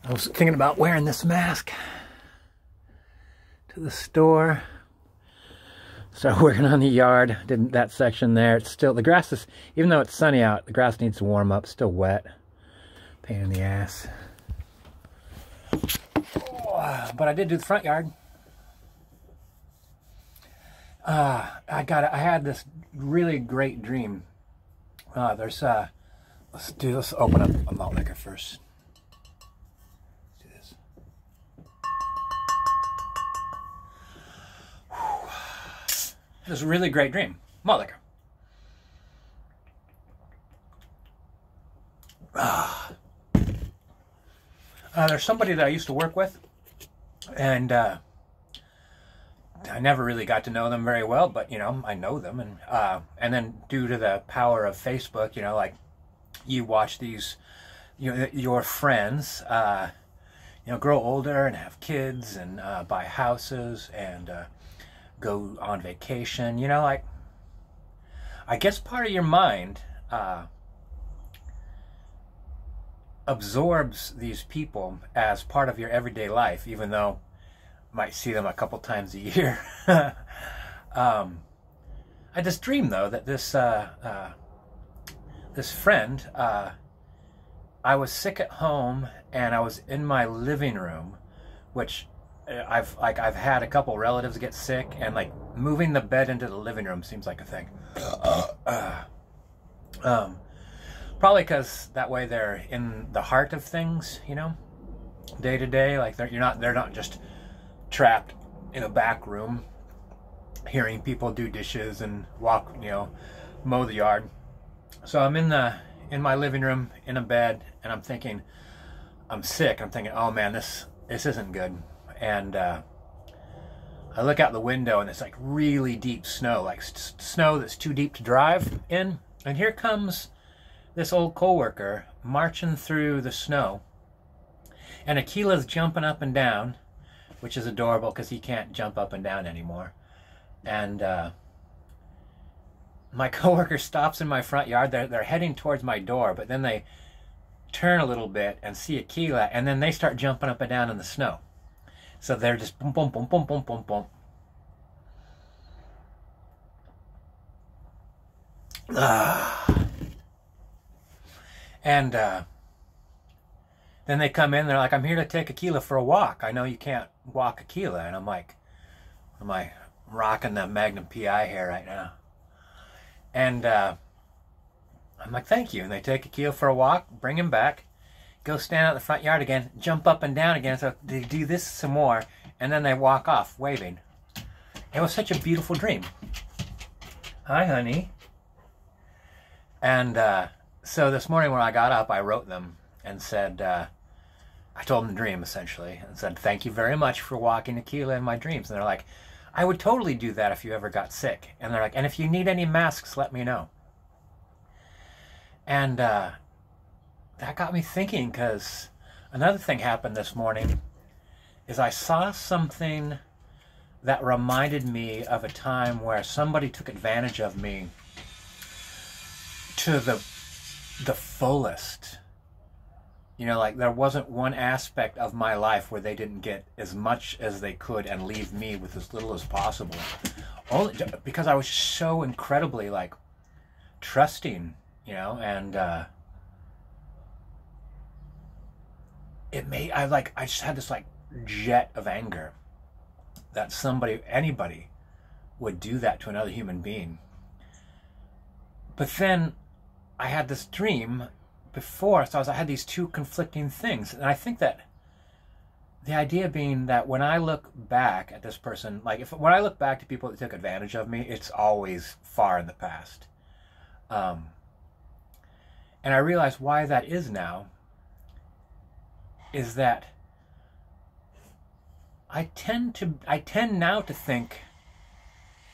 I was thinking about wearing this mask to the store. Started working on the yard, did that section there. It's still, the grass is, even though it's sunny out, the grass needs to warm up, still wet. Pain in the ass. Oh, but I did do the front yard. I had this really great dream. Let's open up a malt liquor first. Let's do this. It was a really great dream. Malt liquor. There's somebody that I used to work with, and I never really got to know them very well, but, you know, I know them. And then due to the power of Facebook, you know, like, you watch these, your friends, you know, grow older and have kids and buy houses and go on vacation, you know, like, I guess part of your mind absorbs these people as part of your everyday life, even though you might see them a couple times a year. I just dreamed, though, that this friend, I was sick at home and I was in my living room, which I've had a couple relatives get sick, and like moving the bed into the living room seems like a thing. Probably because that way they're in the heart of things, you know, day to day. Like they're not just trapped in a back room, hearing people do dishes and walk, you know, mow the yard. So I'm in my living room in a bed, and I'm thinking, I'm sick. I'm thinking, oh man, this isn't good. And I look out the window, and it's like really deep snow, like snow that's too deep to drive in. And here comes this old coworker marching through the snow, and Akila's jumping up and down, which is adorable because he can't jump up and down anymore. And my coworker stops in my front yard. They're heading towards my door, but then they turn a little bit and see Akila, and then they start jumping up and down in the snow. So they're just boom, boom, boom, boom, boom, boom, boom. And then they come in, they're like, I'm here to take Akila for a walk. I know you can't walk Akila. And I'm like, am I rocking the Magnum PI here right now? And I'm like, thank you. And they take Akila for a walk, bring him back, go stand out in the front yard again, jump up and down again. So they do this some more, and then they walk off waving. It was such a beautiful dream. Hi, honey. And so this morning when I got up, I wrote them and said, I told them the dream essentially, and said, thank you very much for walking Akila in my dreams. And they're like, I would totally do that if you ever got sick. And they're like, and if you need any masks, let me know. And that got me thinking, because another thing happened this morning is I saw something that reminded me of a time where somebody took advantage of me to the fullest. You know, like there wasn't one aspect of my life where they didn't get as much as they could and leave me with as little as possible. Only because I was so incredibly like trusting, you know, and I just had this like jet of anger that anybody would do that to another human being. But then I had this dream before, so I had these two conflicting things. And I think that the idea being that when I look back at this person, like when I look back to people that took advantage of me, it's always far in the past. And I realize why that is now, is that I tend now to think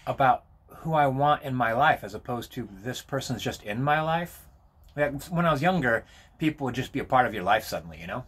about who I want in my life as opposed to this person's just in my life. Like when I was younger, people would just be a part of your life suddenly, you know?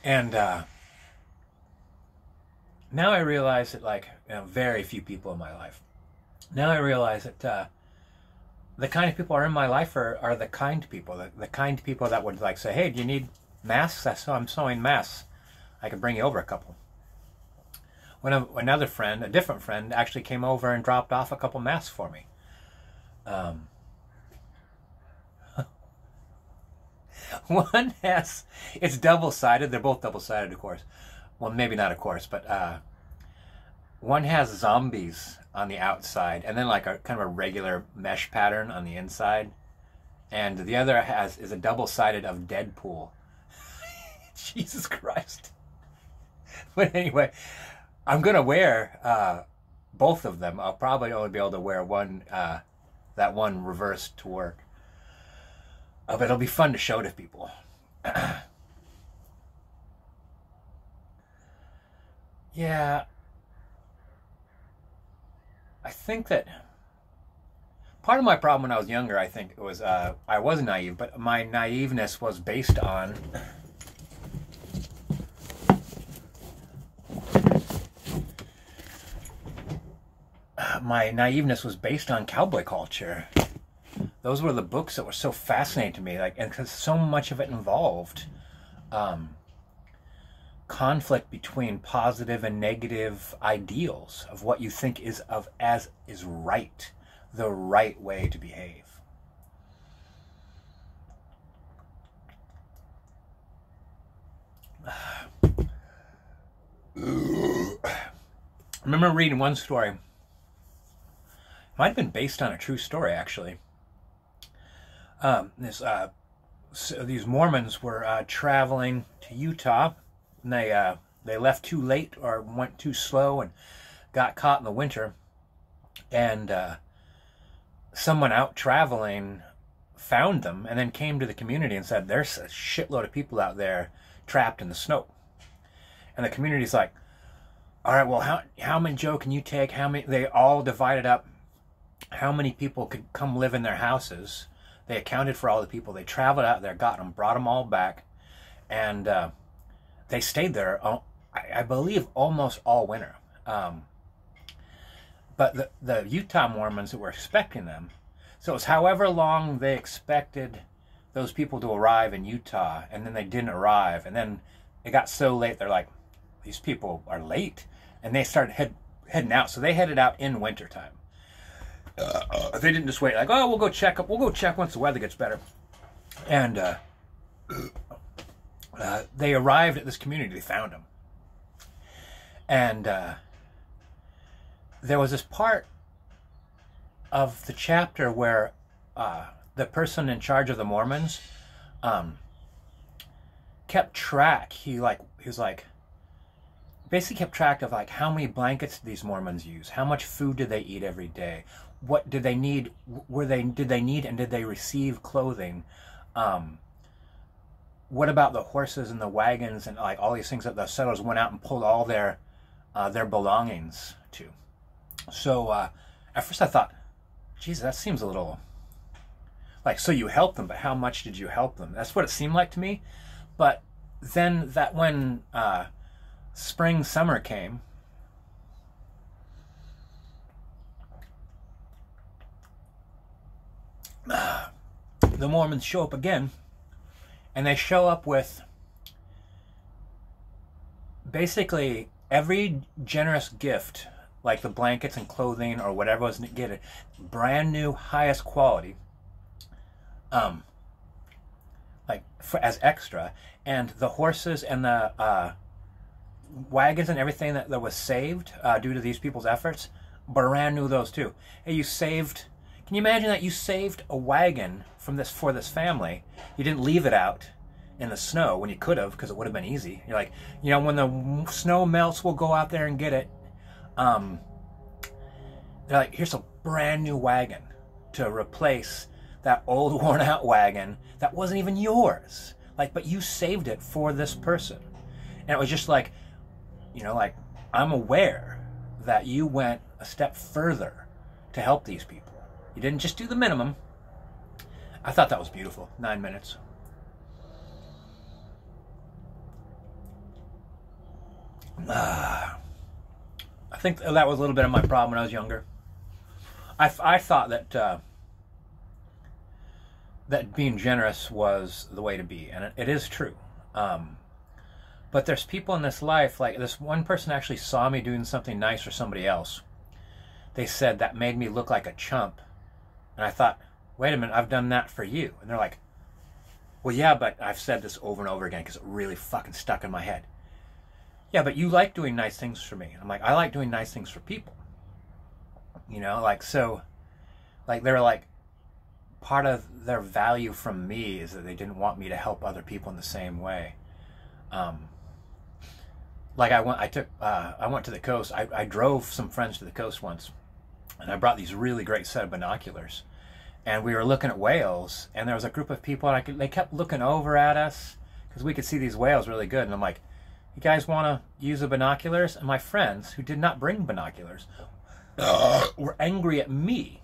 And now I realize that, like, you know, very few people in my life. Now I realize that the kind of people are in my life are the kind people, the kind people that would like say, hey, do you need masks? I'm sewing masks. I can bring you over a couple. When another friend, a different friend, actually came over and dropped off a couple masks for me. One has, it's double-sided. They're both double-sided, of course. Well, maybe not of course, but one has zombies on the outside and then like a kind of a regular mesh pattern on the inside. And the other is a double-sided of Deadpool. Jesus Christ. But anyway, I'm going to wear both of them. I'll probably only be able to wear one, that one reversed to work. But it'll be fun to show to people. Yeah. I think that part of my problem when I was younger, I think it was, I was naive, but my naiveness was based on cowboy culture. Those were the books that were so fascinating to me, like, and because so much of it involved conflict between positive and negative ideals of what you think is right, the right way to behave. I remember reading one story. It might have been based on a true story, actually. These Mormons were traveling to Utah, and they left too late or went too slow and got caught in the winter. And someone out traveling found them and then came to the community and said, there's a shitload of people out there trapped in the snow. And the community's like, all right, well, how many, Joe, can you take? How many? They all divided up how many people could come live in their houses. They accounted for all the people. They traveled out there, got them, brought them all back, and they stayed there, I believe, almost all winter. But the Utah Mormons that were expecting them, so it was however long they expected those people to arrive in Utah, and then they didn't arrive, and then it got so late, they're like, these people are late, and they started heading out. So they headed out in wintertime. They didn't just wait like, oh, we'll go check once the weather gets better. And they arrived at this community. They found them. And there was this part of the chapter where the person in charge of the Mormons kept track. He was basically kept track of like how many blankets these Mormons use, how much food did they eat every day, what did they need, did they need and did they receive clothing, what about the horses and the wagons and like all these things that the settlers went out and pulled all their belongings to. So at first I thought, geez, that seems a little like, so you helped them, but how much did you help them? That's what it seemed like to me. But then that when spring, summer came, the Mormons show up again, and they show up with basically every generous gift, like the blankets and clothing or whatever was getting, brand new, highest quality, as extra, and the horses and the wagons and everything that was saved due to these people's efforts, brand new those too. Hey, you saved. Can you imagine that you saved a wagon for this family? You didn't leave it out in the snow when you could have, because it would have been easy. You're like, when the snow melts, we'll go out there and get it. They're like, here's a brand new wagon to replace that old worn out wagon that wasn't even yours. But you saved it for this person. And it was just like, I'm aware that you went a step further to help these people. You didn't just do the minimum. I thought that was beautiful. 9 minutes. I think that was a little bit of my problem when I was younger. I thought that that being generous was the way to be, and it is true. But there's people in this life, like this one person actually saw me doing something nice for somebody else. They said that made me look like a chump. And I thought, wait a minute, I've done that for you. And they're like, well, yeah, but I've said this over and over again because it really fucking stuck in my head. Yeah, but you like doing nice things for me. I'm like, I like doing nice things for people. You know, like, so, like, they're like, part of their value from me is that they didn't want me to help other people in the same way. Like I went to the coast. I drove some friends to the coast once, and I brought these really great set of binoculars, and we were looking at whales, and there was a group of people, and they kept looking over at us because we could see these whales really good, and I'm like, you guys want to use the binoculars? And my friends, who did not bring binoculars, were angry at me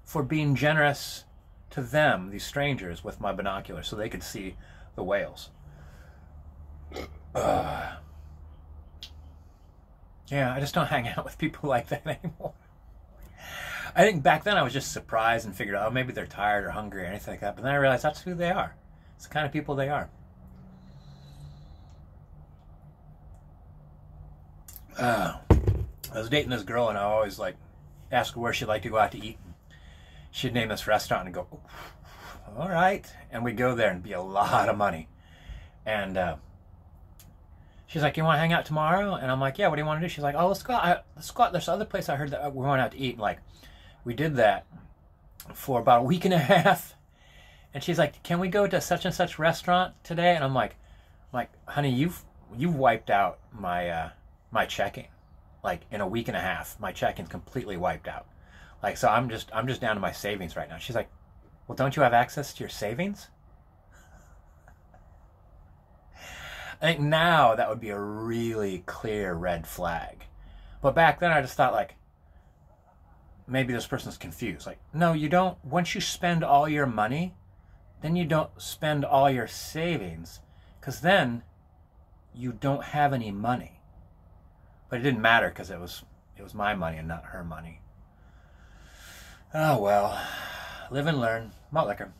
for being generous to them, these strangers, with my binoculars so they could see the whales. Yeah, I just don't hang out with people like that anymore. I think back then I was just surprised and figured, oh, maybe they're tired or hungry or anything like that. But then I realized that's who they are. It's the kind of people they are. I was dating this girl, and I always like ask her where she'd like to go out to eat. She'd name this restaurant and go, all right. And we'd go there and it'd be a lot of money. And she's like, you want to hang out tomorrow? And I'm like, yeah, what do you want to do? She's like, oh, let's go out. Let's go out. There's other place I heard that we're going out to eat. And like, we did that for about a week and a half. And she's like, can we go to such and such restaurant today? And I'm like, honey, you've wiped out my my checking. Like in a week and a half, my checking's completely wiped out. Like, so I'm just down to my savings right now. She's like, well, don't you have access to your savings? I think now that would be a really clear red flag. But back then I just thought, like, maybe this person's confused. Like, no, you don't. Once you spend all your money, then you don't spend all your savings, because then you don't have any money. But it didn't matter because it was my money and not her money. Oh well, live and learn. Malt liquor.